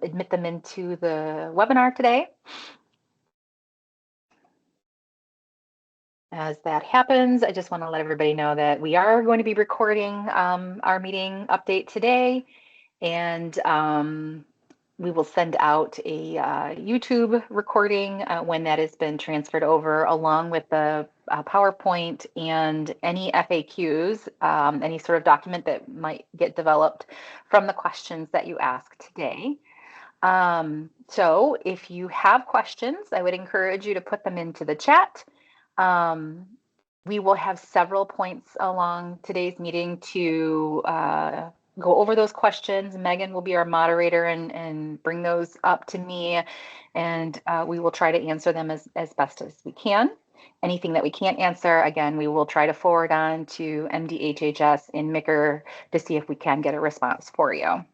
admit them into the webinar today. As that happens, I just want to let everybody know that we are going to be recording our meeting update today, and we will send out a YouTube recording when that has been transferred over, along with the PowerPoint and any FAQs, any sort of document that might get developed from the questions that you ask today. So if you have questions, I would encourage you to put them into the chat. We will have several points along today's meeting to go over those questions. Megan will be our moderator and bring those up to me, and we will try to answer them as best as we can. Anything that we can't answer, again, we will try to forward on to MDHHS in MCIR to see if we can get a response for you.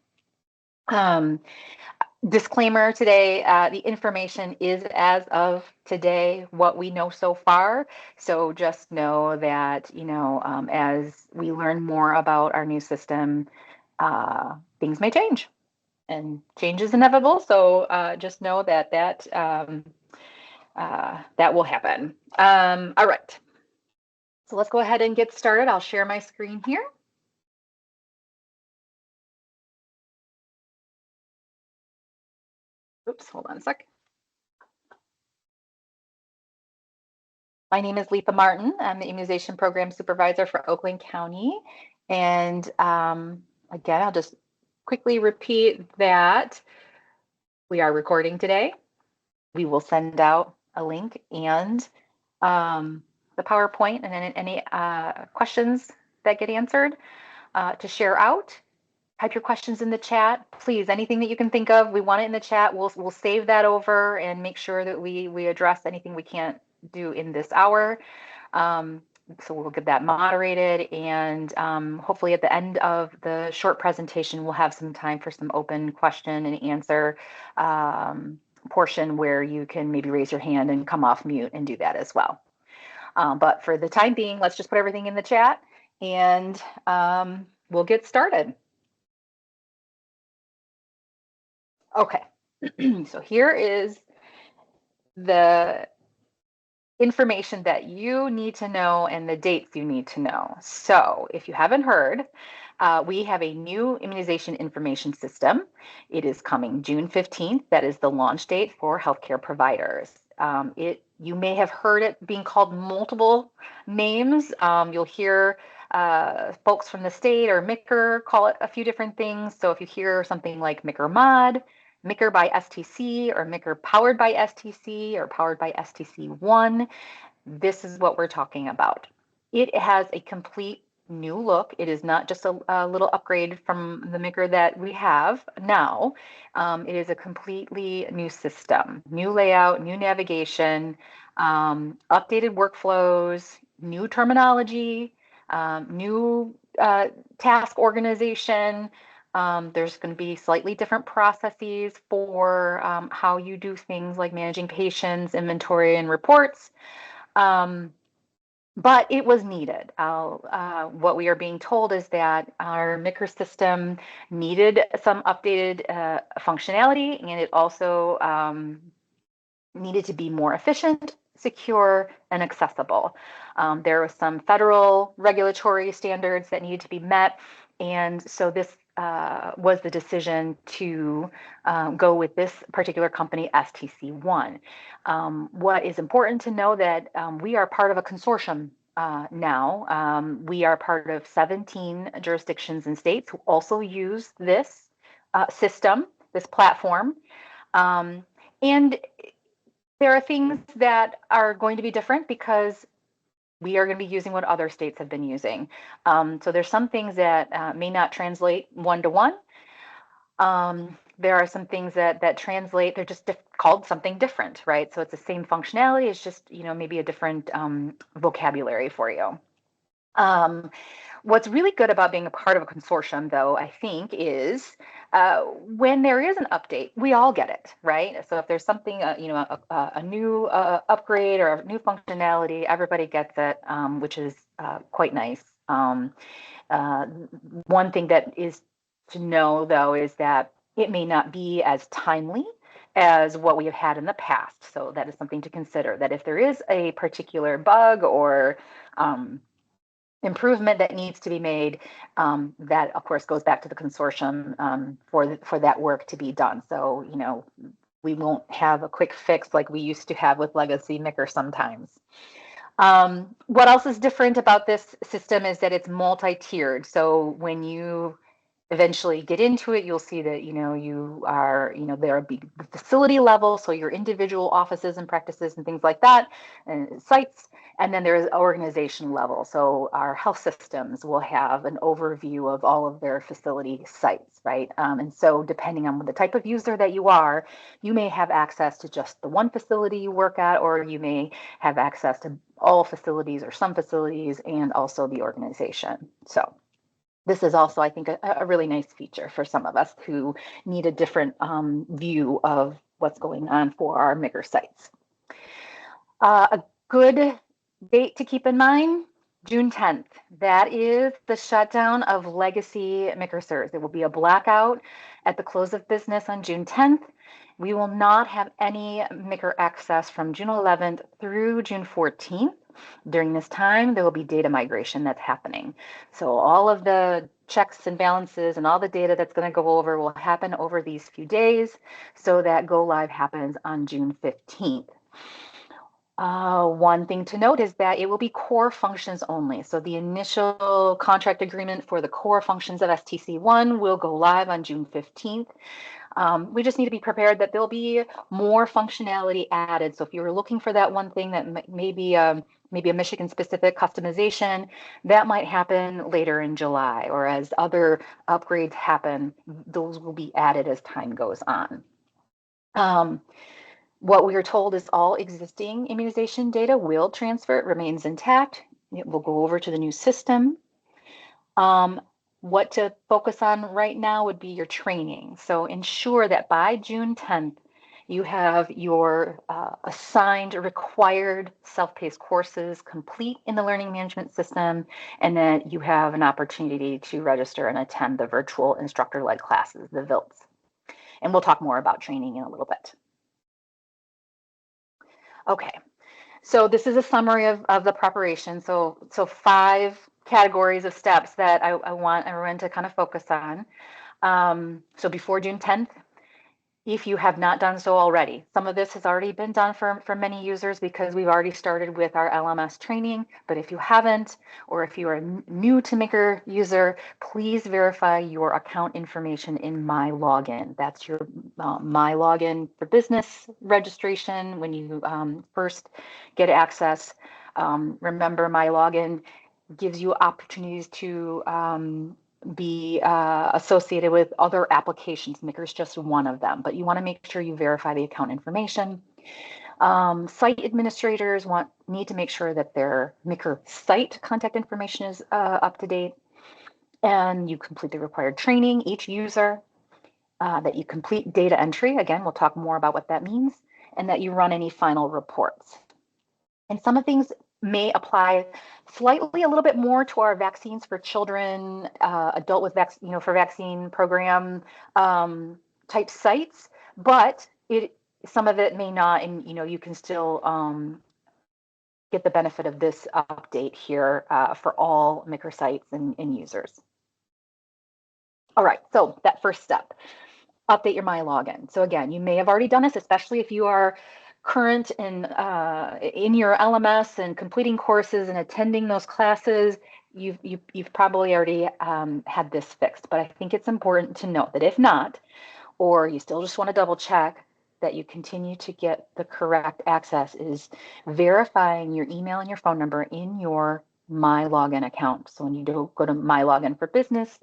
Disclaimer today, the information is as of today, what we know so far. So just know that, as we learn more about our new system, things may change, and change is inevitable. So just know that that will happen. All right. So let's go ahead and get started. I'll share my screen here. Oops, hold on a sec. My name is Letha Martin. I'm the Immunization Program Supervisor for Oakland County. And again, I'll just quickly repeat that we are recording today. We will send out a link and the PowerPoint and any questions that get answered to share out. Type your questions in the chat, please. Anything that you can think of, we want it in the chat. We'll save that over and make sure that we address anything we can't do in this hour. So we'll get that moderated, and hopefully at the end of the short presentation, we'll have some time for some open question and answer portion where you can maybe raise your hand and come off mute and do that as well. But for the time being, let's just put everything in the chat, and we'll get started. Okay, so here is the information that you need to know and the dates you need to know. So if you haven't heard, we have a new immunization information system. It is coming June 15th. That is the launch date for healthcare providers. You may have heard it being called multiple names. You'll hear folks from the state or MCIR call it a few different things. So if you hear something like MCIR Mod, MCIR by STC, or MCIR powered by STC, or powered by STC1, this is what we're talking about. It has a complete new look. It is not just a little upgrade from the MCIR that we have now. It is a completely new system, new layout, new navigation, updated workflows, new terminology, new task organization. There's going to be slightly different processes for how you do things like managing patients, inventory, and reports. But it was needed. What we are being told is that our MCIR system needed some updated functionality, and it also needed to be more efficient, secure, and accessible. There were some federal regulatory standards that needed to be met, and so this was the decision to go with this particular company, STC1. What is important to know that we are part of a consortium now. We are part of 17 jurisdictions and states who also use this system, this platform. And there are things that are going to be different because we are going to be using what other states have been using. So there's some things that may not translate one-to-one. There are some things that translate, they're just called something different, right? So it's the same functionality, it's just, maybe a different vocabulary for you. What's really good about being a part of a consortium, though, I think, is when there is an update, we all get it, right? So if there's something, a new upgrade or a new functionality, everybody gets it, which is quite nice. One thing that is to know, though, is that it may not be as timely as what we have had in the past. So that is something to consider, that if there is a particular bug or improvement that needs to be made, that of course goes back to the consortium for that work to be done. So, we won't have a quick fix like we used to have with legacy MICR sometimes. What else is different about this system is that it's multi-tiered. So when you eventually get into it, you'll see that, you are, there'll be the facility level, so your individual offices and practices and things like that, and sites. And then there's organization level. So our health systems will have an overview of all of their facility sites, right? And so depending on the type of user that you are, you may have access to just the one facility you work at, or you may have access to all facilities or some facilities and also the organization. So this is also, I think, a really nice feature for some of us who need a different view of what's going on for our MICR sites. A good date to keep in mind, June 10th. That is the shutdown of legacy MICR-CERs. There will be a blackout at the close of business on June 10th. We will not have any MICR access from June 11th through June 14th. During this time, there will be data migration that's happening. So all of the checks and balances and all the data that's going to go over will happen over these few days, so that go live happens on June 15th. One thing to note is that it will be core functions only. So the initial contract agreement for the core functions of STC1 will go live on June 15th. We just need to be prepared that there'll be more functionality added. So if you were looking for that one thing that maybe a Michigan-specific customization, that might happen later in July, or as other upgrades happen, those will be added as time goes on. What we are told is all existing immunization data will transfer. It remains intact. It will go over to the new system. What to focus on right now would be your training. So ensure that by June 10th, you have your assigned required self-paced courses complete in the learning management system, and that you have an opportunity to register and attend the virtual instructor-led classes, the VILTs. And we'll talk more about training in a little bit. Okay, so this is a summary of the preparation. So 5 categories of steps that I want everyone to kind of focus on. So before June 10th, if you have not done so already, some of this has already been done for many users because we've already started with our LMS training. But if you haven't, or if you are new to MICR user, please verify your account information in My Login. That's your My Login for business registration when you first get access. Remember, My Login gives you opportunities to be associated with other applications. MICR is just one of them, but you want to make sure you verify the account information. Site administrators need to make sure that their MICR site contact information is up to date, and you complete the required training, each user, that you complete data entry. Again, we'll talk more about what that means, and that you run any final reports. And some of things may apply slightly a little bit more to our vaccines for children, adult with for vaccine program type sites, but some of it may not, and you can still get the benefit of this update here for all MICR sites and users. All right, so that first step, update your My Login. So again, you may have already done this, especially if you are current in your LMS and completing courses and attending those classes. You've probably already had this fixed, but I think it's important to note that if not, or you still just want to double check that you continue to get the correct access, is verifying your email and your phone number in your My Login account. So when you go to My Login for Business,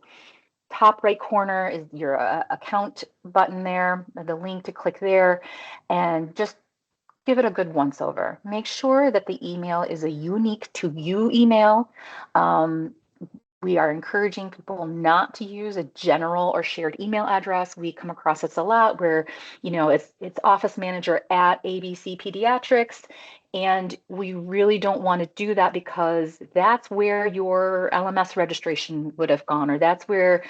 top right corner is your account button there, the link to click there, and just give it a good once over. Make sure that the email is a unique to you email. We are encouraging people not to use a general or shared email address. We come across this a lot where, it's office manager at ABC Pediatrics, And we really don't want to do that because that's where your LMS registration would have gone, or that's where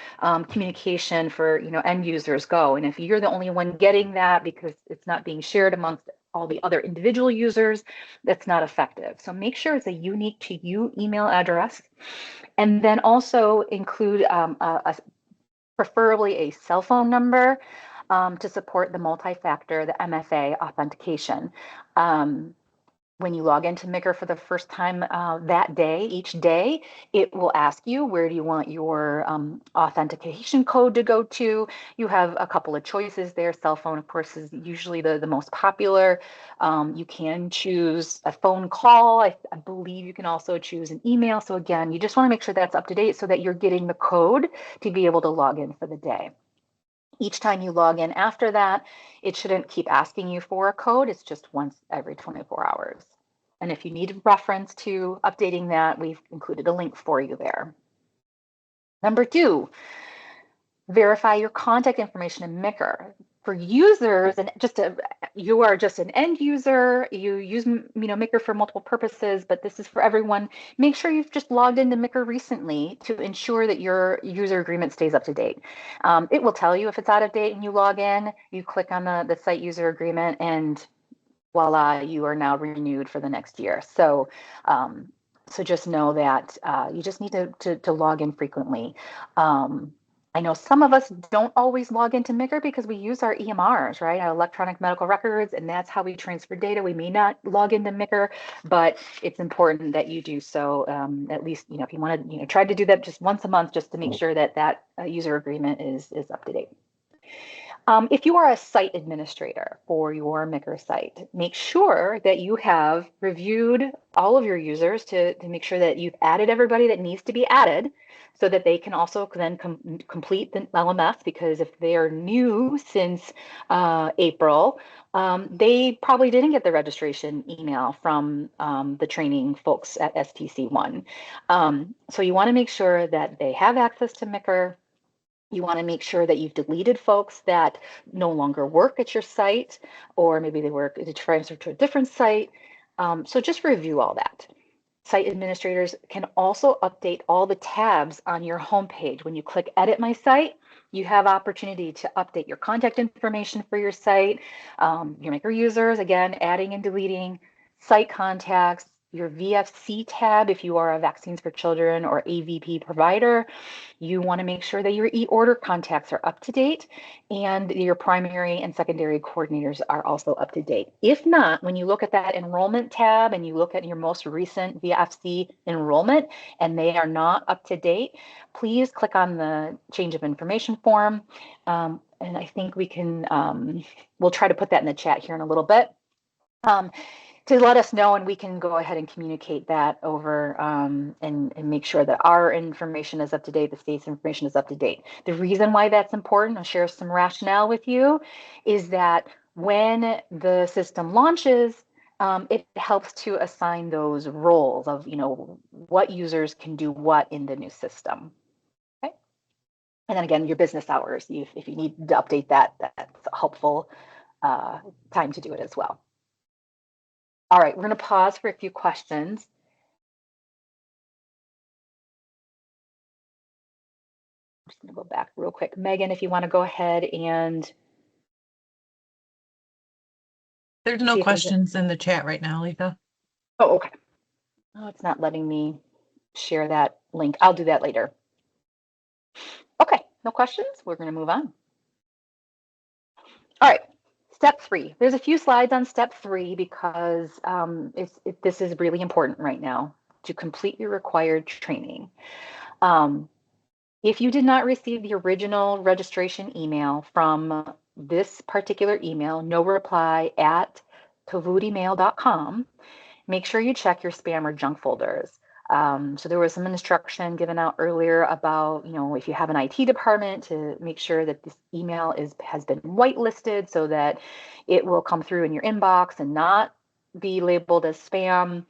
communication for end users go. And if you're the only one getting that because it's not being shared amongst all the other individual users, that's not effective. So make sure it's a unique to you email address, and then also include preferably a cell phone number to support the multi-factor, the MFA authentication. When you log into MCIR for the first time that day, each day, it will ask you, where do you want your authentication code to go to? You have a couple of choices there. Cell phone, of course, is usually the most popular. You can choose a phone call. I believe you can also choose an email. So again, you just want to make sure that's up to date so that you're getting the code to be able to log in for the day. Each time you log in after that, it shouldn't keep asking you for a code. It's just once every 24 hours. And if you need reference to updating that, we've included a link for you there. Number 2, verify your contact information in MCIR. For users, and you are just an end user, you use MCIR for multiple purposes, but this is for everyone. Make sure you've just logged into MCIR recently to ensure that your user agreement stays up to date. It will tell you if it's out of date and you log in, you click on the site user agreement, and voila, you are now renewed for the next year. So just know that you just need to log in frequently. I know some of us don't always log into MCIR because we use our EMRs, right? Our electronic medical records, and that's how we transfer data. We may not log into MCIR, but it's important that you do so. At least, if you want to, try to do that just once a month, just to make sure that user agreement is up to date. If you are a site administrator for your MCIR site, make sure that you have reviewed all of your users to make sure that you've added everybody that needs to be added, so that they can also then complete the LMS, because if they are new since April, they probably didn't get the registration email from the training folks at STC1. So you want to make sure that they have access to MCIR. You want to make sure that you've deleted folks that no longer work at your site, or maybe they work to transfer to a different site. So just review all that. Site administrators can also update all the tabs on your homepage. When you click Edit My Site, you have opportunity to update your contact information for your site, your MCIR users, again, adding and deleting, site contacts, your VFC tab if you are a Vaccines for Children or AVP provider. You want to make sure that your e-order contacts are up to date, and your primary and secondary coordinators are also up to date. If not, when you look at that enrollment tab and you look at your most recent VFC enrollment and they are not up to date, please click on the change of information form. And I think we'll try to put that in the chat here in a little bit. To let us know, and we can go ahead and communicate that over and make sure that our information is up to date, the state's information is up to date. The reason why that's important, I'll share some rationale with you, is that when the system launches, it helps to assign those roles of, what users can do what in the new system. Okay. And then again, your business hours, if you need to update that, that's a helpful time to do it as well. All right, we're going to pause for a few questions. I'm just going to go back real quick. Megan, if you want to go ahead and... There's no questions in the chat right now, Letha. Oh, okay. Oh, it's not letting me share that link. I'll do that later. Okay, no questions. We're going to move on. All right. Step 3. There's a few slides on step 3 because this is really important right now to complete your required training. If you did not receive the original registration email from this particular email, no reply at tovudimail.com, make sure you check your spam or junk folders. So there was some instruction given out earlier about, if you have an IT department, to make sure that this email has been whitelisted so that it will come through in your inbox and not be labeled as spam.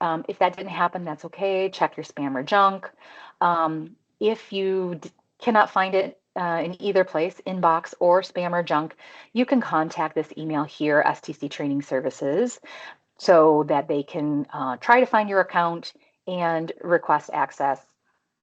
If that didn't happen, that's okay. Check your spam or junk. If you cannot find it in either place, inbox or spam or junk, you can contact this email here, STC Training Services. so that they can try to find your account and request access,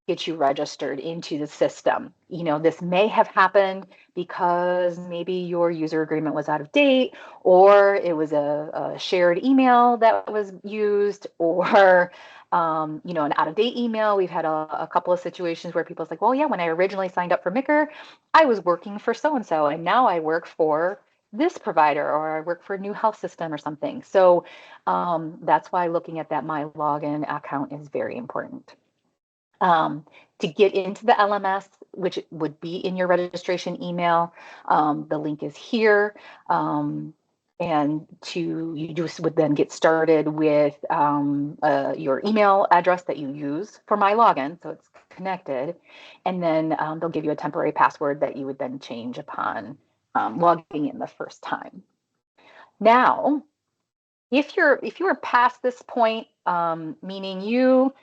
get you registered into the system. You know, this may have happened because maybe your user agreement was out of date, or it was a shared email that was used, or you know, an out-of-date email. We've had a couple of situations where people's like, well, yeah, when I originally signed up for MCIR, I was working for so-and-so, and now I work for this provider, or I work for a new health system or something. So that's why looking at that My Login account is very important. To get into the LMS, which would be in your registration email, the link is here. And you just would then get started with your email address that you use for My Login, so it's connected. And then they'll give you a temporary password that you would then change upon logging in the first time. Now, if you are past this point, meaning you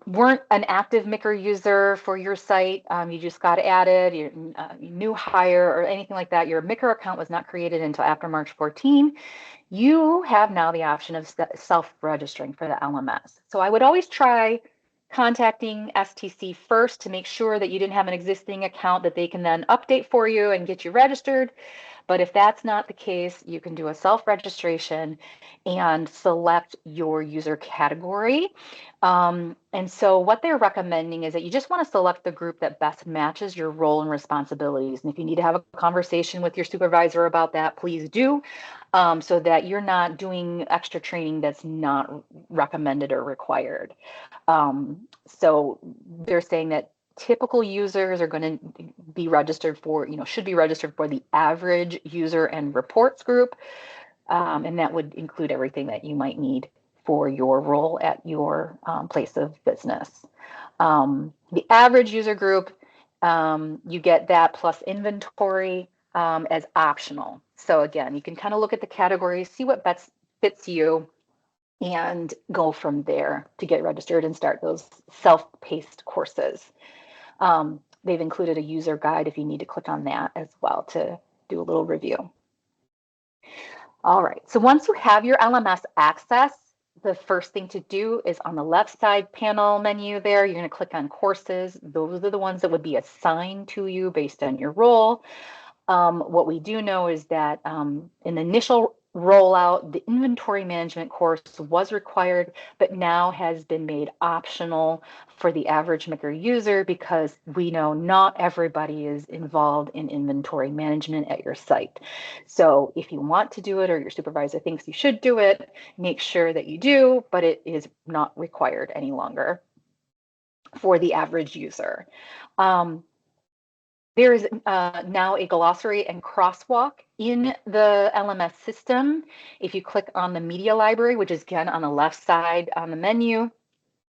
weren't an active MCIR user for your site, you just got added, you're new hire or anything like that, your MCIR account was not created until after March 14, you have now the option of self-registering for the LMS. So I would always try contacting STC first to make sure that you didn't have an existing account that they can then update for you and get you registered. But if that's not the case, you can do a self-registration and select your user category. And so what they're recommending is that you just want to select the group that best matches your role and responsibilities. And if you need to have a conversation with your supervisor about that, please do, so that you're not doing extra training that's not recommended or required. So they're saying that typical users are going to be registered for, should be registered for the average user and reports group. And that would include everything that you might need for your role at your place of business. The average user group, you get that plus inventory as optional. So again, you can kind of look at the categories, see what best fits you, and go from there to get registered and start those self-paced courses. They've included a user guide if you need to click on that as well to do a little review. All right, so once you have your LMS access, the first thing to do is on the left side panel menu there, you're going to click on courses. Those are the ones that would be assigned to you based on your role. What we do know is that in the initial rollout, the inventory management course was required, but now has been made optional for the average MCIR user because we know not everybody is involved in inventory management at your site. So if you want to do it or your supervisor thinks you should do it, make sure that you do, but it is not required any longer for the average user. There is now a glossary and crosswalk in the LMS system. If you click on the media library, which is again on the left side on the menu,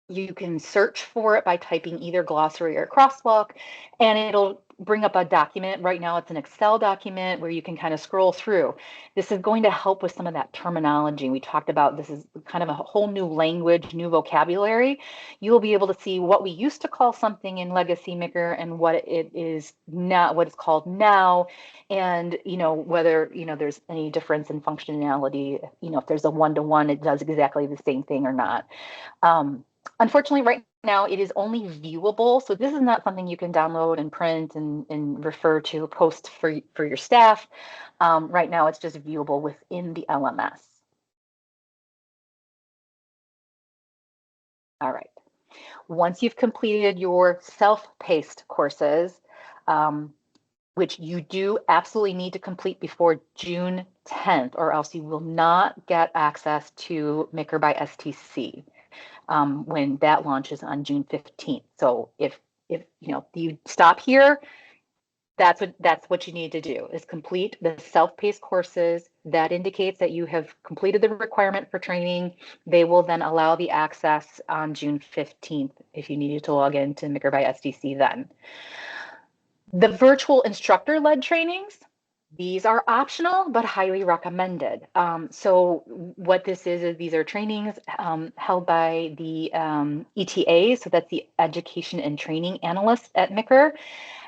you can search for it by typing either glossary or crosswalk, and it'll bring up a document. Right now it's an Excel document where you can kind of scroll through. This is going to help with some of that terminology. We talked about this is kind of a whole new language, new vocabulary. You'll be able to see what we used to call something in legacy MCIR and what it is now, what it's called now, and whether there's any difference in functionality. If there's a one-to-one, it does exactly the same thing or not. Unfortunately, right now it is only viewable, so this is not something you can download and print and refer to, post for your staff. Right now, it's just viewable within the LMS. All right. Once you've completed your self-paced courses, which you do absolutely need to complete before June 10th, or else you will not get access to MCIR by STC. When that launches on June 15th. So if you stop here, that's what you need to do is complete the self-paced courses. That indicates that you have completed the requirement for training. They will then allow the access on June 15th if you needed to log into MCIR by STC then. The virtual instructor-led trainings, these are optional, but highly recommended. So what this is these are trainings held by the ETA, so that's the Education and Training Analyst at MCIR.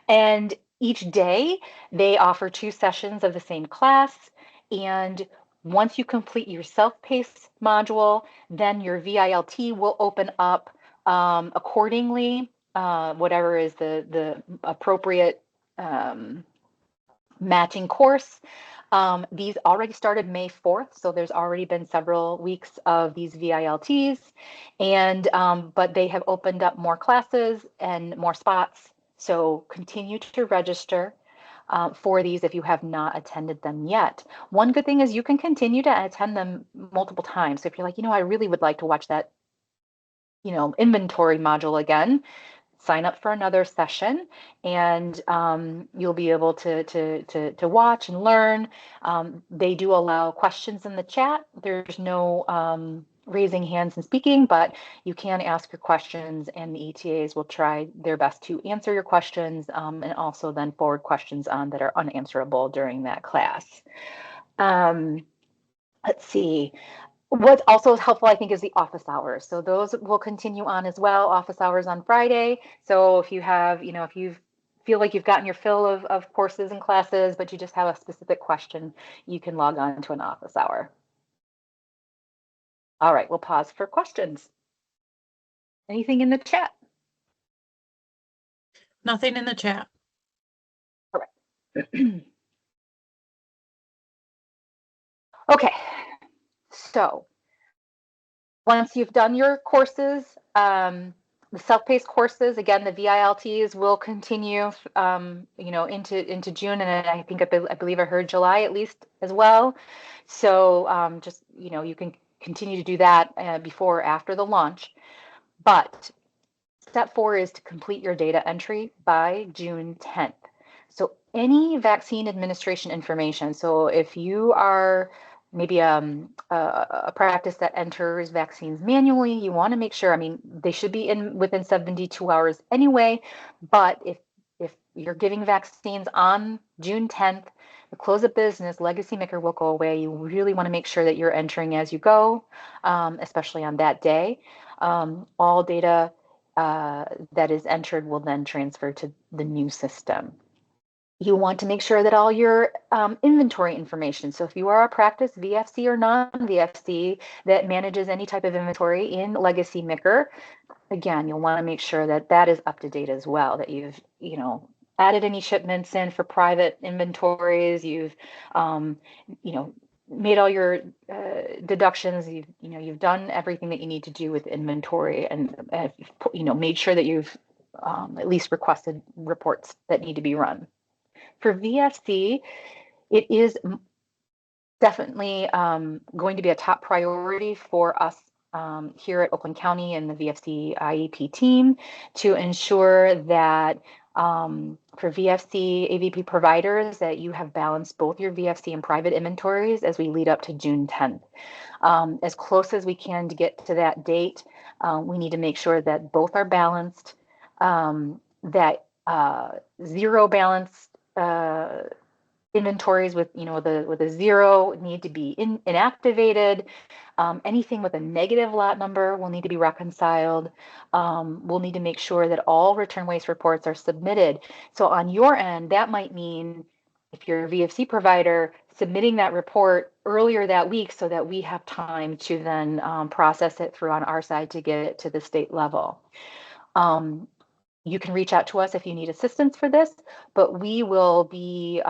And each day they offer 2 sessions of the same class, and Once you complete your self-paced module, then your VILT will open up accordingly, whatever is the appropriate matching course. These already started May 4th, so there's already been several weeks of these VILTs, and but they have opened up more classes and more spots. So continue to register for these if you have not attended them yet. One good thing is you can continue to attend them multiple times. So if you're like, I really would like to watch that, inventory module again, sign up for another session, and you'll be able to watch and learn. They do allow questions in the chat. There's no raising hands and speaking, but you can ask your questions, and the ETAs will try their best to answer your questions, and also then forward questions on that are unanswerable during that class. Let's see. What's also helpful, I think, is the office hours. So those will continue on as well, office hours on Friday. So if you have, if you feel like you've gotten your fill of courses and classes, but you just have a specific question, you can log on to an office hour. All right, we'll pause for questions. Anything in the chat? Nothing in the chat. All right. Okay, so once you've done your courses, the self-paced courses, again, the VILTs will continue, into June, and I believe I heard July at least as well. So just, you can continue to do that before or after the launch. But step 4 is to complete your data entry by June 10th. So any vaccine administration information, so if you are maybe a practice that enters vaccines manually, you want to make sure, they should be in within 72 hours anyway, but if you're giving vaccines on June 10th, the close of business, Legacy Maker will go away. You really want to make sure that you're entering as you go, especially on that day. All data that is entered will then transfer to the new system. You want to make sure that all your inventory information, so if you are a practice, VFC or non-VFC, that manages any type of inventory in Legacy Micker, again, you'll want to make sure that that is up to date as well, that you've, added any shipments in for private inventories, you've, made all your deductions, you've done everything that you need to do with inventory, and made sure that you've at least requested reports that need to be run. For VFC, it is definitely going to be a top priority for us here at Oakland County and the VFC IEP team to ensure that for VFC AVP providers that you have balanced both your VFC and private inventories as we lead up to June 10th. As close as we can to get to that date, we need to make sure that both are balanced, that zero balanced inventories with with a zero need to be inactivated. Anything with a negative lot number will need to be reconciled. We'll need to make sure that all return waste reports are submitted. So on your end, that might mean if you're a VFC provider, submitting that report earlier that week so that we have time to then process it through on our side to get it to the state level. You can reach out to us if you need assistance for this, but we will be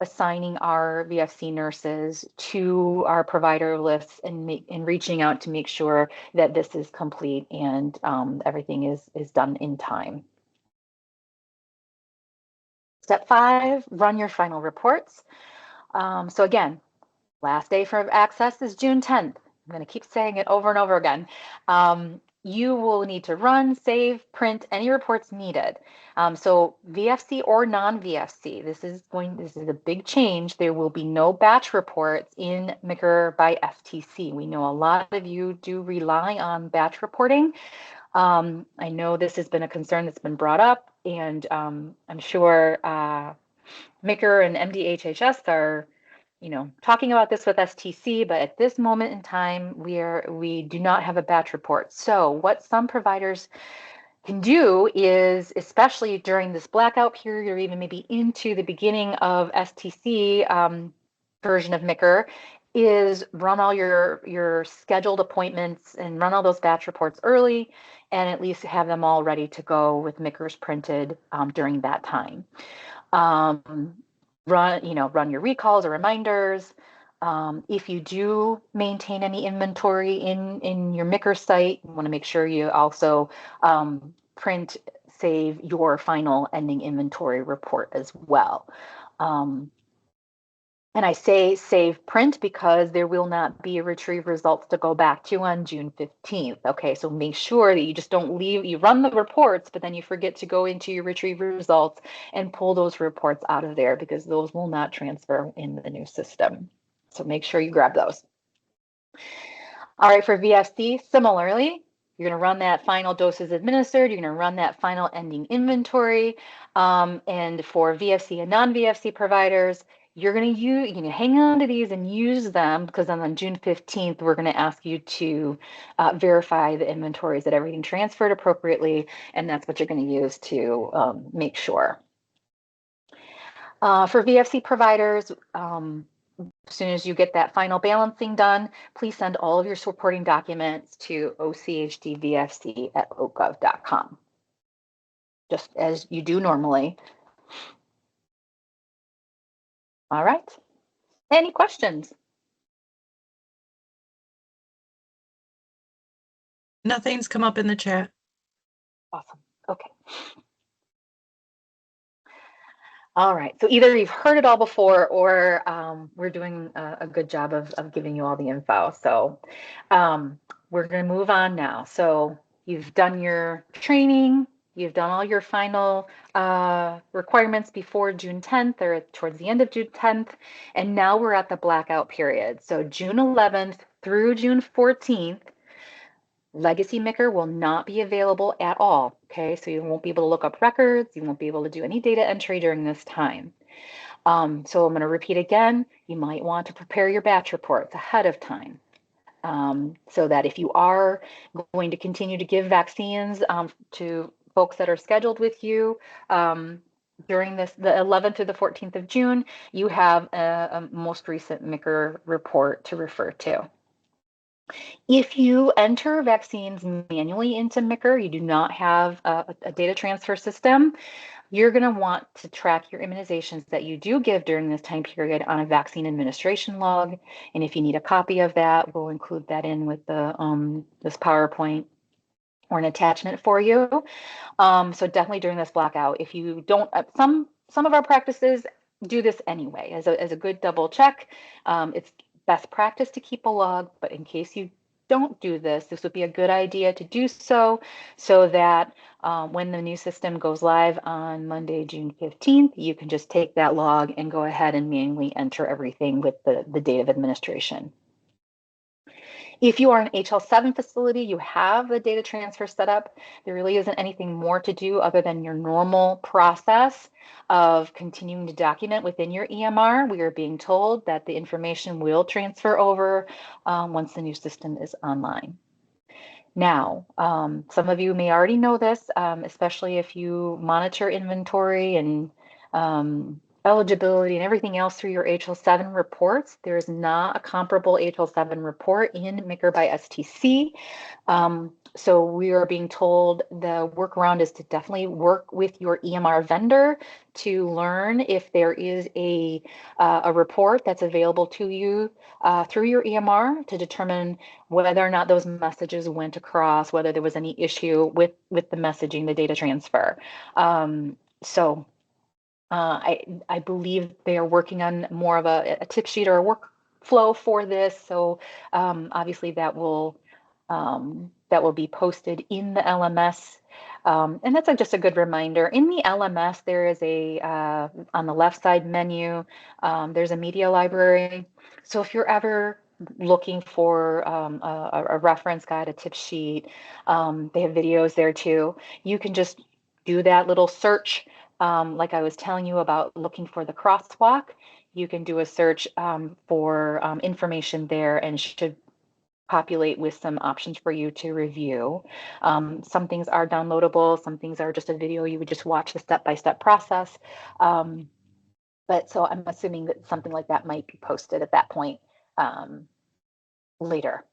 assigning our VFC nurses to our provider lists and reaching out to make sure that this is complete and everything is done in time. Step 5, run your final reports. So again, last day for access is June 10th. I'm going to keep saying it over and over again. You will need to run, save, print any reports needed. So VFC or non-VFC, this is a big change. There will be no batch reports in Micker by FTC. We know a lot of you do rely on batch reporting. I know this has been a concern that's been brought up, and I'm sure Micker and MDHHS are talking about this with STC, but at this moment in time, we do not have a batch report. So what some providers can do is, especially during this blackout period, or even maybe into the beginning of STC, version of MCIR is run all your scheduled appointments and run all those batch reports early, and at least have them all ready to go with MCIRs printed during that time. Run your recalls or reminders. If you do maintain any inventory in your MCIR site, you want to make sure you also print, save your final ending inventory report as well. And I say save print because there will not be a retrieve results to go back to on June 15th. Okay, so make sure that you just don't leave, you run the reports, but then you forget to go into your retrieve results and pull those reports out of there because those will not transfer in the new system. So make sure you grab those. All right, for VFC, similarly, you're going to run that final doses administered. You're going to run that final ending inventory. And for VFC and non-VFC providers, you're going to hang on to these and use them because then on June 15th, we're going to ask you to verify the inventories that everything transferred appropriately. And that's what you're going to use to make sure. For VFC providers, as soon as you get that final balancing done, please send all of your supporting documents to ochdvfc@oakgov.com, just as you do normally. All right. Any questions? Nothing's come up in the chat. Awesome. Okay. All right. So either you've heard it all before or we're doing a good job of giving you all the info. So we're going to move on now. So you've done your training. You've done all your final requirements before June 10th or towards the end of June 10th. And now we're at the blackout period. So June 11th through June 14th, Legacy MCIR will not be available at all. Okay, so you won't be able to look up records. You won't be able to do any data entry during this time. So I'm going to repeat again. You might want to prepare your batch reports ahead of time. So that if you are going to continue to give vaccines to folks that are scheduled with you during the 11th through the 14th of June, you have a most recent MCIR report to refer to. If you enter vaccines manually into MCIR, you do not have a data transfer system, you're going to want to track your immunizations that you do give during this time period on a vaccine administration log. And if you need a copy of that, we'll include that in with the this PowerPoint or an attachment for you. So definitely during this blackout, if you don't, some of our practices do this anyway as a good double check. It's best practice to keep a log, but in case you don't do this, this would be a good idea to do so that when the new system goes live on Monday, June 15th, you can just take that log and go ahead and manually enter everything with the date of administration. If you are an HL7 facility, you have the data transfer set up. There really isn't anything more to do other than your normal process of continuing to document within your EMR. We are being told that the information will transfer over once the new system is online. Now, some of you may already know this, especially if you monitor inventory and eligibility and everything else through your HL7 reports. There is not a comparable HL7 report in MCIR by STC. So we are being told the workaround is to definitely work with your EMR vendor to learn if there is a report that's available to you through your EMR to determine whether or not those messages went across, whether there was any issue with the messaging, the data transfer. I believe they are working on more of a tip sheet or a workflow for this. So obviously that will be posted in the LMS. And that's just a good reminder. In the LMS, there is on the left side menu, there's a media library. So if you're ever looking for a reference guide, a tip sheet, they have videos there too. You can just do that little search. Like I was telling you about looking for the crosswalk, you can do a search for information there and should populate with some options for you to review. Some things are downloadable, some things are just a video. You would just watch the step-by-step process. But so I'm assuming that something like that might be posted at that point later.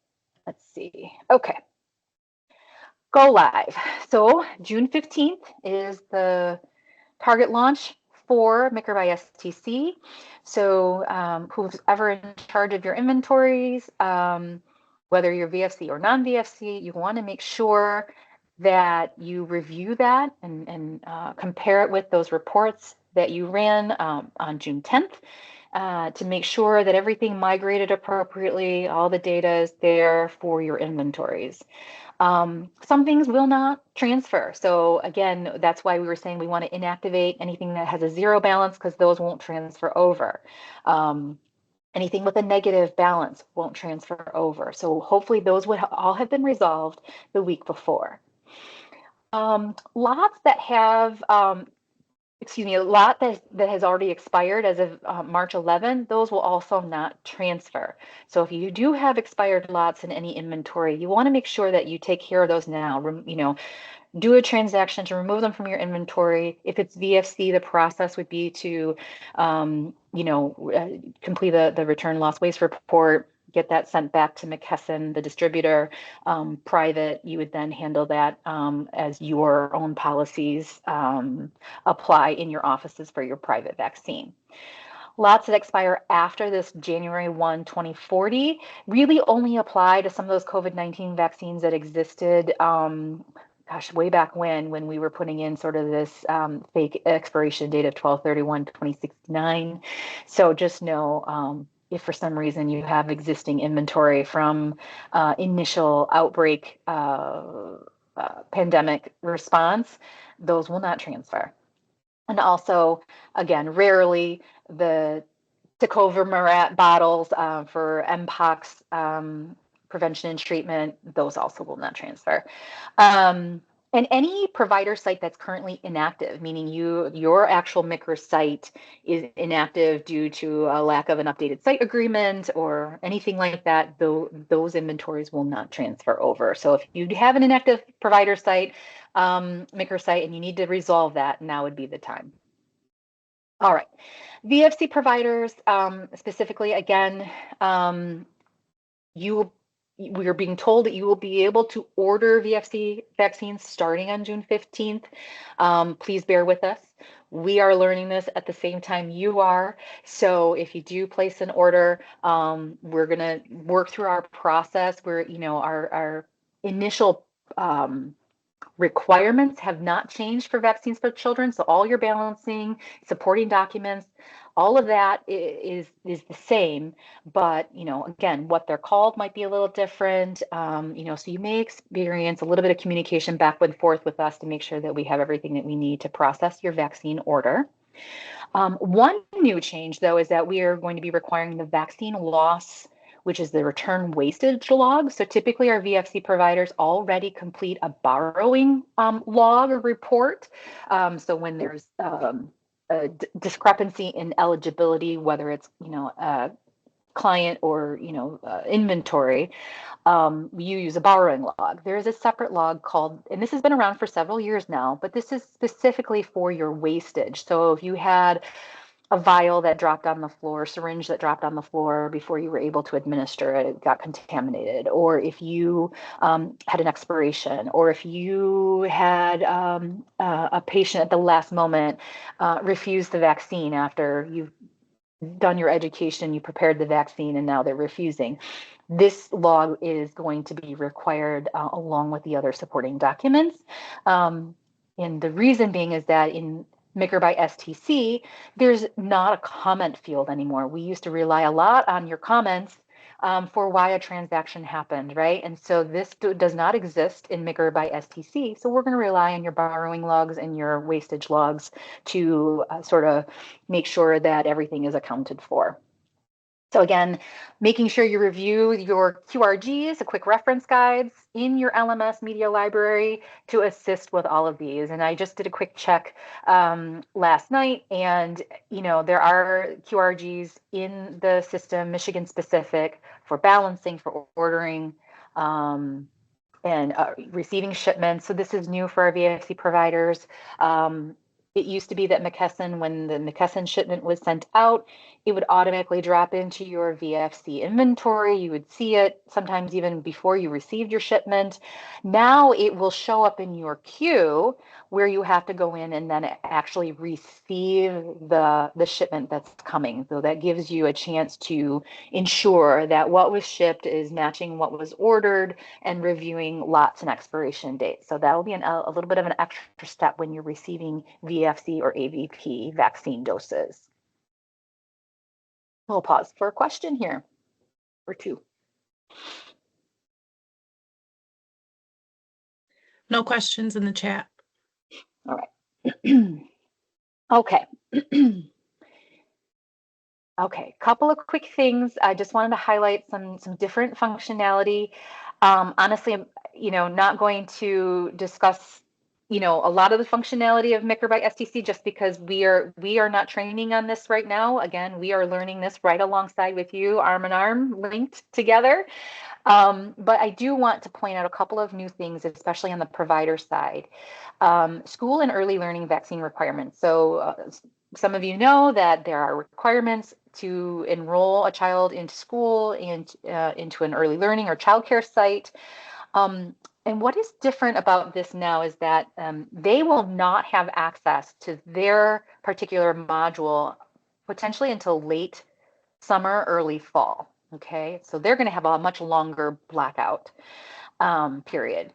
Let's see. Okay. Go live. So June 15th is the target launch for MCIR by STC. So who's ever in charge of your inventories, whether you're VFC or non-VFC, you want to make sure that you review that and compare it with those reports that you ran on June 10th to make sure that everything migrated appropriately, all the data is there for your inventories. Some things will not transfer. So again, that's why we were saying we want to inactivate anything that has a zero balance because those won't transfer over. Anything with a negative balance won't transfer over. So hopefully those would all have been resolved the week before. Lots that have a lot that has already expired as of March 11, those will also not transfer. So if you do have expired lots in any inventory, you want to make sure that you take care of those now. Do a transaction to remove them from your inventory. If it's VFC, the process would be to, complete the return loss waste report, get that sent back to McKesson, the distributor. Private, you would then handle that as your own policies apply in your offices for your private vaccine. Lots that expire after this January 1, 2040 really only apply to some of those COVID-19 vaccines that existed way back when we were putting in sort of this fake expiration date of 12/31/2069. So just know if for some reason you have existing inventory from initial outbreak pandemic response, those will not transfer. And also, again, rarely the Tecovirimat bottles for Mpox prevention and treatment, those also will not transfer. And any provider site that's currently inactive, meaning your actual MCIR site is inactive due to a lack of an updated site agreement or anything like that, those inventories will not transfer over. So if you have an inactive provider site, MCIR site, and you need to resolve that, now would be the time. All right. VFC providers, specifically, again, we are being told that you will be able to order VFC vaccines starting on June 15th. Please bear with us. We are learning this at the same time you are. So if you do place an order, we're going to work through our process where, our initial requirements have not changed for vaccines for children. So all your balancing, supporting documents, all of that is the same, but again, what they're called might be a little different. So you may experience a little bit of communication back and forth with us to make sure that we have everything that we need to process your vaccine order. One new change, though, is that we are going to be requiring the vaccine loss, which is the return wastage log. So typically our VFC providers already complete a borrowing log or report. So when there's a discrepancy in eligibility, whether it's, a client or, inventory, you use a borrowing log. There is a separate log called, and this has been around for several years now, but this is specifically for your wastage. So if you had a vial that dropped on the floor, syringe that dropped on the floor before you were able to administer it, it got contaminated, or if you had an expiration, or if you had a patient at the last moment refuse the vaccine after you've done your education, you prepared the vaccine, and now they're refusing. This log is going to be required along with the other supporting documents. And the reason being is that in MCIR by STC, there's not a comment field anymore. We used to rely a lot on your comments for why a transaction happened, right? And so this does not exist in MCIR by STC. So we're going to rely on your borrowing logs and your wastage logs to sort of make sure that everything is accounted for. So again, making sure you review your QRGs, the quick reference guides in your LMS media library to assist with all of these. And I just did a quick check last night, and there are QRGs in the system, Michigan specific, for balancing, for ordering, and receiving shipments. So this is new for our VFC providers. It used to be that McKesson, when the McKesson shipment was sent out, it would automatically drop into your VFC inventory. You would see it sometimes even before you received your shipment. Now it will show up in your queue where you have to go in and then actually receive the shipment that's coming. So that gives you a chance to ensure that what was shipped is matching what was ordered and reviewing lots and expiration dates. So that'll be a little bit of an extra step when you're receiving VFC or AVP vaccine doses. We'll pause for a question here or two. No questions in the chat. All right. Okay. Okay, couple of quick things. I just wanted to highlight some different functionality. Honestly, I'm not going to discuss a lot of the functionality of MCIR by STC just because we are not training on this right now. Again, we are learning this right alongside with you, arm in arm, linked together. But I do want to point out a couple of new things, especially on the provider side. School and early learning vaccine requirements. So some of you know that there are requirements to enroll a child into school and into an early learning or childcare site. And what is different about this now is that they will not have access to their particular module potentially until late summer, early fall. Okay, so they're going to have a much longer blackout period.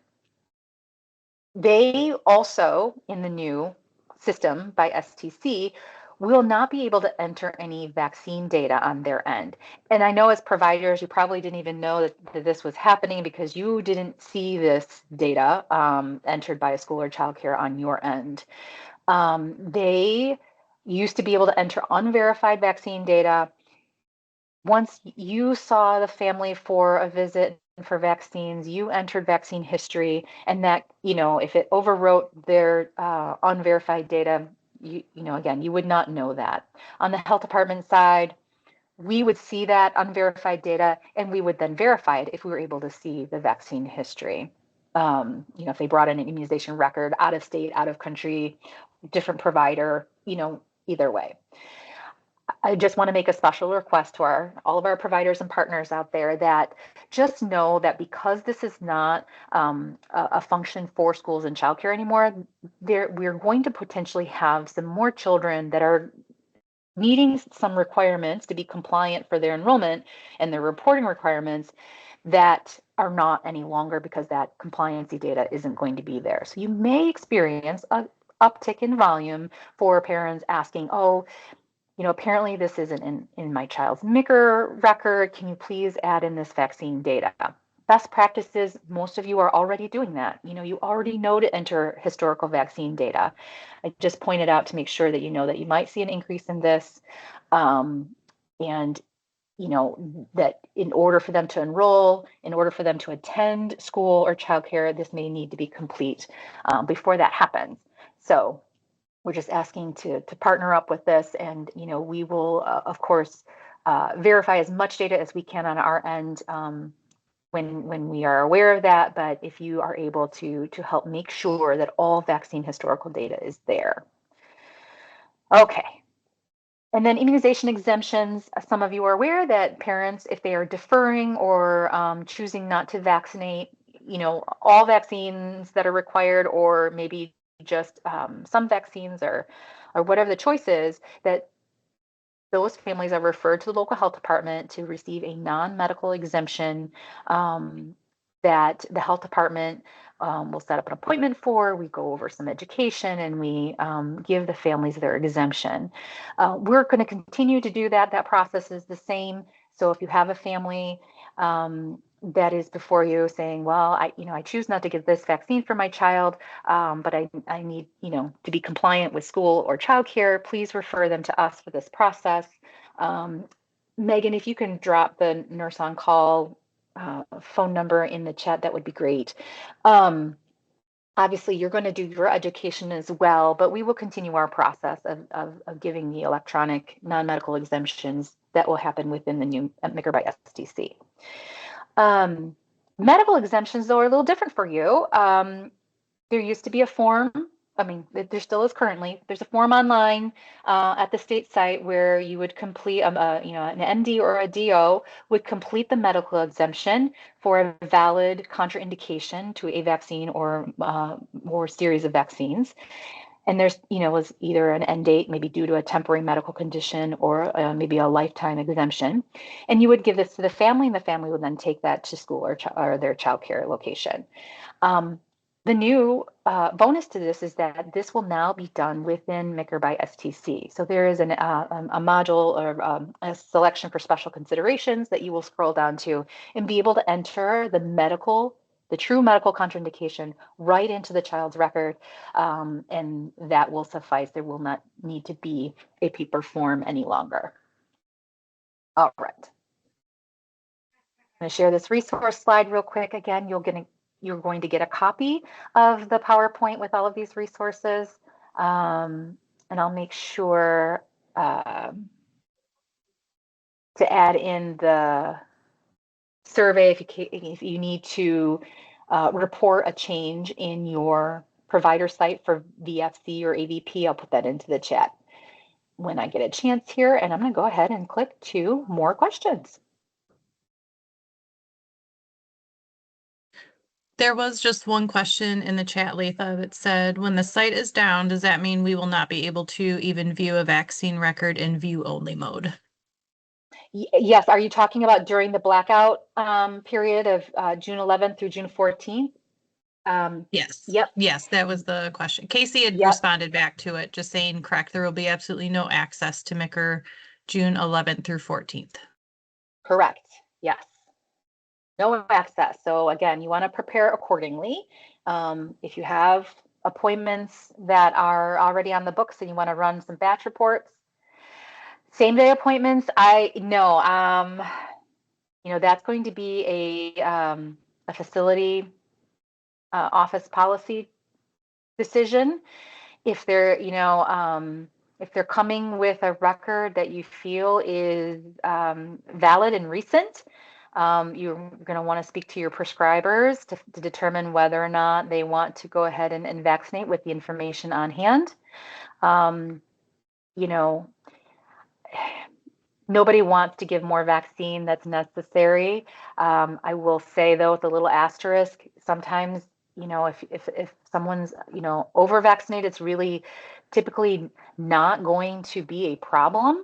They also, in the new system by STC, will not be able to enter any vaccine data on their end. And I know as providers, you probably didn't even know that this was happening because you didn't see this data entered by a school or childcare on your end. They used to be able to enter unverified vaccine data. Once you saw the family for a visit for vaccines, you entered vaccine history, and that, if it overwrote their unverified data, again, you would not know that. On the health department side, we would see that unverified data, and we would then verify it if we were able to see the vaccine history. If they brought in an immunization record out of state, out of country, different provider, either way. I just want to make a special request to all of our providers and partners out there that just know that because this is not a function for schools and childcare anymore, we're going to potentially have some more children that are meeting some requirements to be compliant for their enrollment and their reporting requirements that are not any longer because that compliancy data isn't going to be there. So you may experience an uptick in volume for parents asking, oh, apparently this isn't in my child's MCIR record. Can you please add in this vaccine data? Best practices, most of you are already doing that. You already know to enter historical vaccine data. I just pointed out to make sure that you know that you might see an increase in this. And that in order for them to enroll, in order for them to attend school or childcare, this may need to be complete before that happens. So we're just asking to partner up with this, and we will of course verify as much data as we can on our end when we are aware of that. But if you are able to help make sure that all vaccine historical data is there. Okay. And then immunization exemptions. Some of you are aware that parents, if they are deferring or choosing not to vaccinate, all vaccines that are required, or maybe just some vaccines or whatever the choice is, that those families are referred to the local health department to receive a non-medical exemption that the health department will set up an appointment for. We go over some education and we give the families their exemption. We're going to continue to do that. That process is the same. So if you have a family that is before you saying, well, I choose not to give this vaccine for my child, but I need, to be compliant with school or childcare, please refer them to us for this process. Megan, if you can drop the nurse on call phone number in the chat, that would be great. Obviously, you're going to do your education as well, but we will continue our process of giving the electronic non-medical exemptions that will happen within the new MCIR by STC. Medical exemptions, though, are a little different for you. There used to be a form I mean, there still is currently. There's a form online at the state site where you would complete, you know, an MD or a DO would complete the medical exemption for a valid contraindication to a vaccine or series of vaccines. And there's, you know, was either an end date, maybe due to a temporary medical condition or maybe a lifetime exemption. And you would give this to the family, and the family would then take that to school or their childcare location. Um, the new bonus to this is that this will now be done within MCIR by STC. So there is a module or a selection for special considerations that you will scroll down to and be able to enter the true medical contraindication right into the child's record, and that will suffice. There will not need to be a paper form any longer. All right. I'm going to share this resource slide real quick. Again, you're going to get a copy of the PowerPoint with all of these resources. And I'll make sure to add in the survey if you need to report a change in your provider site for VFC or AVP. I'll put that into the chat when I get a chance here. And I'm going to go ahead and click to more questions. There was just one question in the chat, Letha, that said, when the site is down, does that mean we will not be able to even view a vaccine record in view-only mode? Yes. Are you talking about during the blackout period of June 11th through June 14th? Yes. Yep. Yes, that was the question. Casey had Yep. responded back to it, just saying, correct, there will be absolutely no access to MCIR June 11th through 14th. Correct. Yes. No access. So again, you want to prepare accordingly. If you have appointments that are already on the books and you want to run some batch reports, same day appointments, you know, that's going to be a facility office policy decision. If they're, you know, if they're coming with a record that you feel is valid and recent, you're going to want to speak to your prescribers to determine whether or not they want to go ahead and vaccinate with the information on hand. You know, nobody wants to give more vaccine that's necessary. I will say though, with a little asterisk, sometimes, you know, if someone's, you know, over vaccinated, it's really typically not going to be a problem.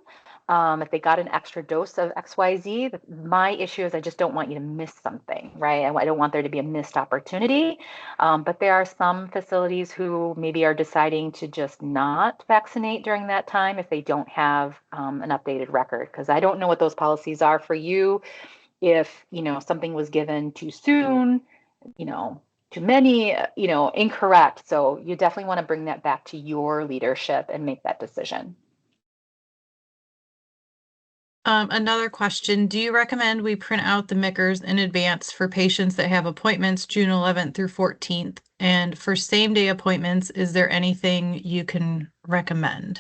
If they got an extra dose of XYZ, my issue is I just don't want you to miss something, right? I don't want there to be a missed opportunity. But there are some facilities who maybe are deciding to just not vaccinate during that time if they don't have an updated record, because I don't know what those policies are for you. If, you know, something was given too soon, you know, too many, you know, incorrect. So you definitely want to bring that back to your leadership and make that decision. Another question, do you recommend we print out the MCIRs in advance for patients that have appointments June 11th through 14th? And for same day appointments, is there anything you can recommend?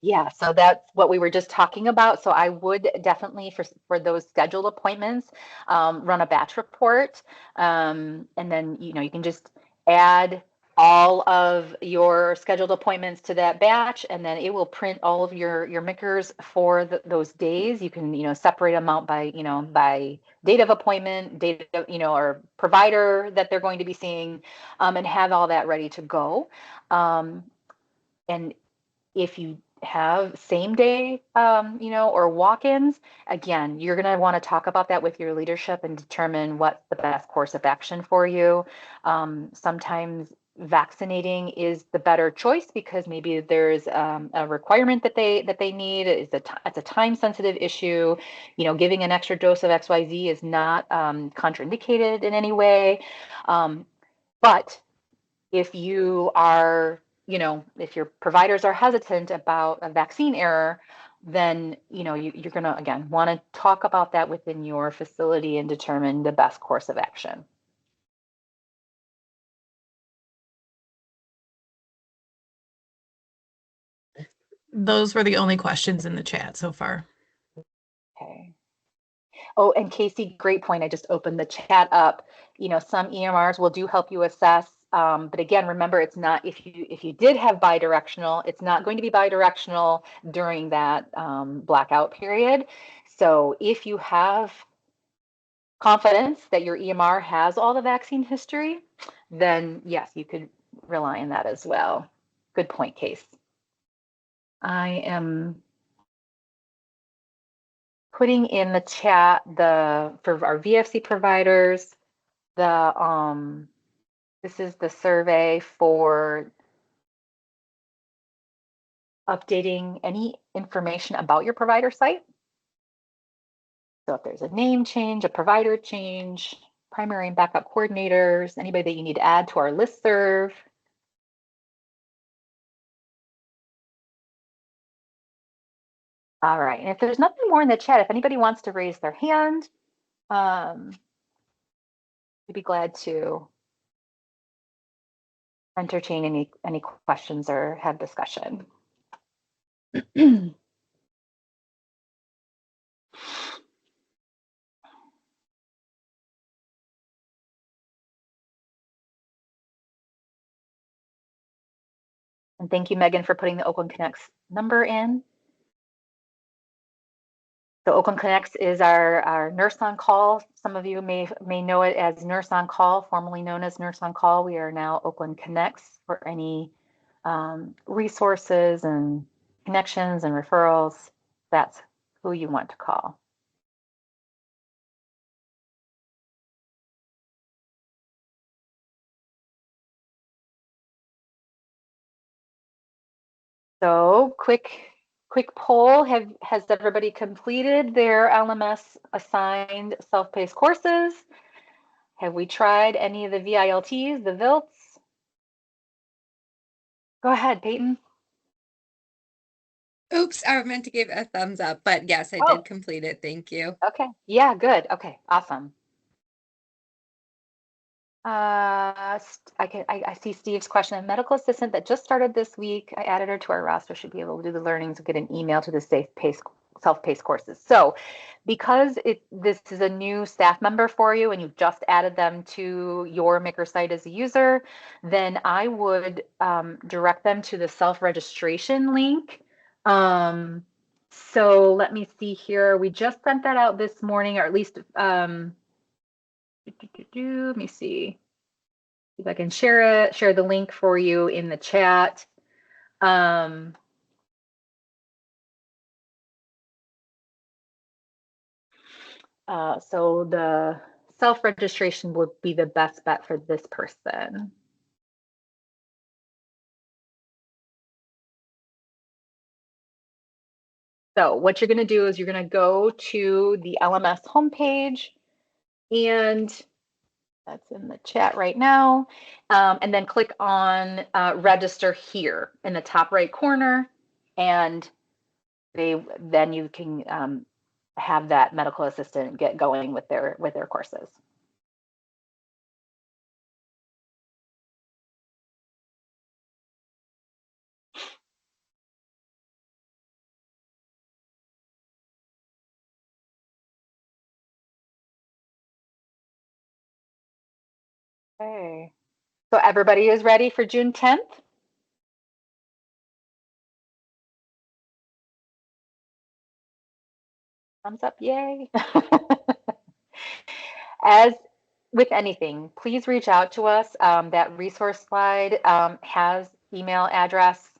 Yeah, so that's what we were just talking about. So I would definitely, for those scheduled appointments, run a batch report. And then, you know, you can just add all of your scheduled appointments to that batch, and then it will print all of your MCIRs for those days. You can, you know, separate them out by, you know, by date of appointment, date of, you know, or provider that they're going to be seeing, and have all that ready to go. And if you have same day, you know, or walk-ins, again, you're going to want to talk about that with your leadership and determine what's the best course of action for you. Sometimes vaccinating is the better choice because maybe there's a requirement that they need. It's a time sensitive issue. You know, giving an extra dose of XYZ is not contraindicated in any way. But if you are, you know, if your providers are hesitant about a vaccine error, then, you know, you're going to, again, want to talk about that within your facility and determine the best course of action. Those were the only questions in the chat so far. Okay. Oh, and Casey, great point. I just opened the chat up. You know, some EMRs will help you assess But again, remember, it's not, if you did have bidirectional, it's not going to be bidirectional during that blackout period. So if you have confidence that your EMR has all the vaccine history, then yes, you could rely on that as well. Good point, Case. I am putting in the chat for our VFC providers, this is the survey for updating any information about your provider site. So if there's a name change, a provider change, primary and backup coordinators, anybody that you need to add to our listserv. All right, and if there's nothing more in the chat, if anybody wants to raise their hand, we'd be glad to entertain any questions or have discussion. And thank you, Megan, for putting the Oakland Connects number in. So Oakland Connects is our nurse on call. Some of you may know it as nurse on call, formerly known as nurse on call. We are now Oakland Connects for any resources and connections and referrals. That's who you want to call. So quick poll, has everybody completed their LMS assigned self-paced courses? Have we tried any of the VILTs, the VILTs? Go ahead, Peyton. Oops, I meant to give a thumbs up, but yes, I did complete it. Thank you. Okay. Yeah, good. Okay, awesome. I see Steve's question. A medical assistant that just started this week, I added her to our roster, should be able to do the learnings or get an email to the self-paced courses. So because this is a new staff member for you and you've just added them to your Maker site as a user, then I would direct them to the self-registration link. So let me see here. We just sent that out this morning, or at least let me see if I can share the link for you in the chat. So the self-registration would be the best bet for this person. So what you're going to do is you're going to go to the LMS homepage, and that's in the chat right now, and then click on register here in the top right corner, and then you can have that medical assistant get going with their courses. Okay. So everybody is ready for June 10th? Thumbs up, yay. As with anything, please reach out to us. That resource slide has email addresses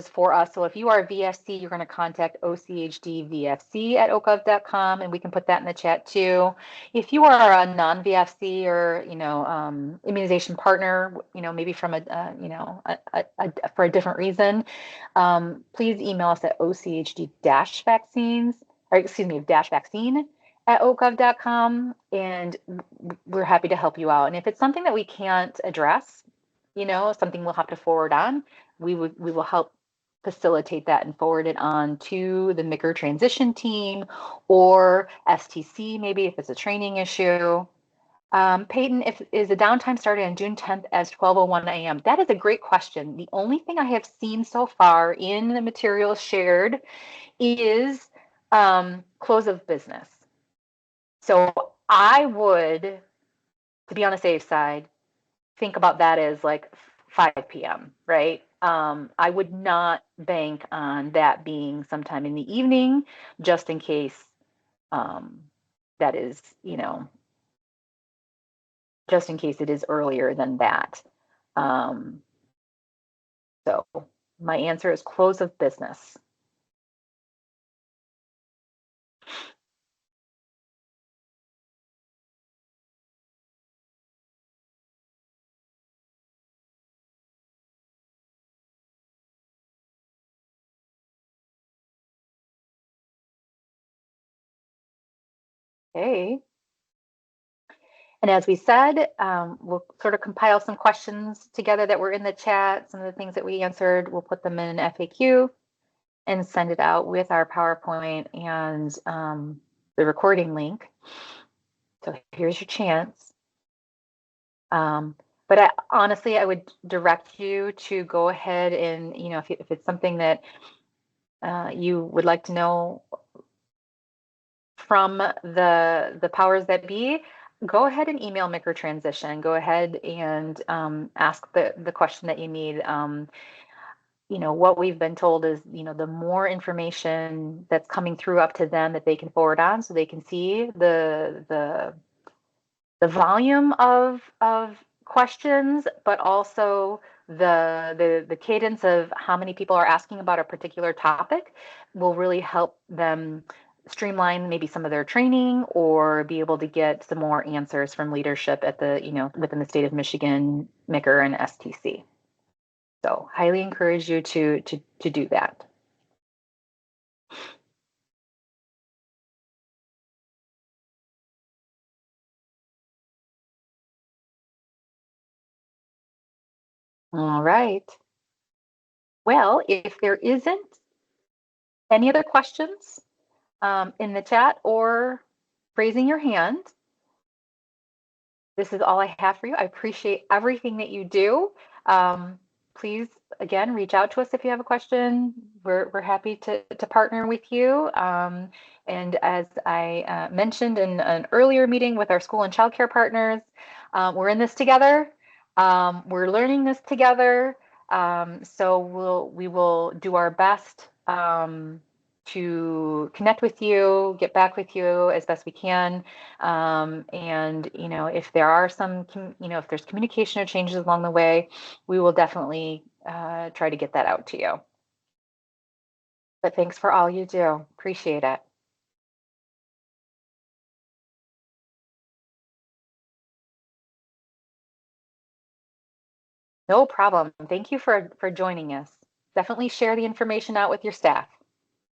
for us. So if you are a VFC, you're going to contact ochdvfc@ocov.com, and we can put that in the chat too. If you are a non-VFC or immunization partner, maybe from for a different reason, please email us at ochd-vaccines, or excuse me, -vaccine at ocov.com, and we're happy to help you out. And if it's something that we can't address, something we'll have to forward on, we will help facilitate that and forward it on to the MCIR transition team or STC, maybe if it's a training issue. Peyton, is the downtime started on June 10th as 12:01 a.m.? That is a great question. The only thing I have seen so far in the materials shared is close of business. So I would, to be on the safe side, think about that as like 5 p.m., right? I would not bank on that being sometime in the evening, just in case that is, just in case it is earlier than that. So my answer is close of business. Okay. And as we said, we'll sort of compile some questions together that were in the chat, some of the things that we answered. We'll put them in an FAQ and send it out with our PowerPoint and the recording link. So here's your chance. But honestly, I would direct you to go ahead and, if it's something that you would like to know from the powers that be, go ahead and email Micker Transition. Go ahead and ask the question that you need. What we've been told is, the more information that's coming through up to them that they can forward on, so they can see the volume of questions, but also the cadence of how many people are asking about a particular topic will really help them streamline maybe some of their training or be able to get some more answers from leadership at within the state of Michigan, MCIR, and STC. So highly encourage you to do that. All right. Well, if there isn't any other questions in the chat or raising your hand, this is all I have for you. I appreciate everything that you do. Please, again, reach out to us if you have a question. We're happy to partner with you. And as I mentioned in an earlier meeting with our school and childcare partners, we're in this together. We're learning this together. So we will do our best to connect with you, get back with you as best we can. And, if there are if there's communication or changes along the way, we will definitely try to get that out to you. But thanks for all you do. Appreciate it. No problem. Thank you for joining us. Definitely share the information out with your staff.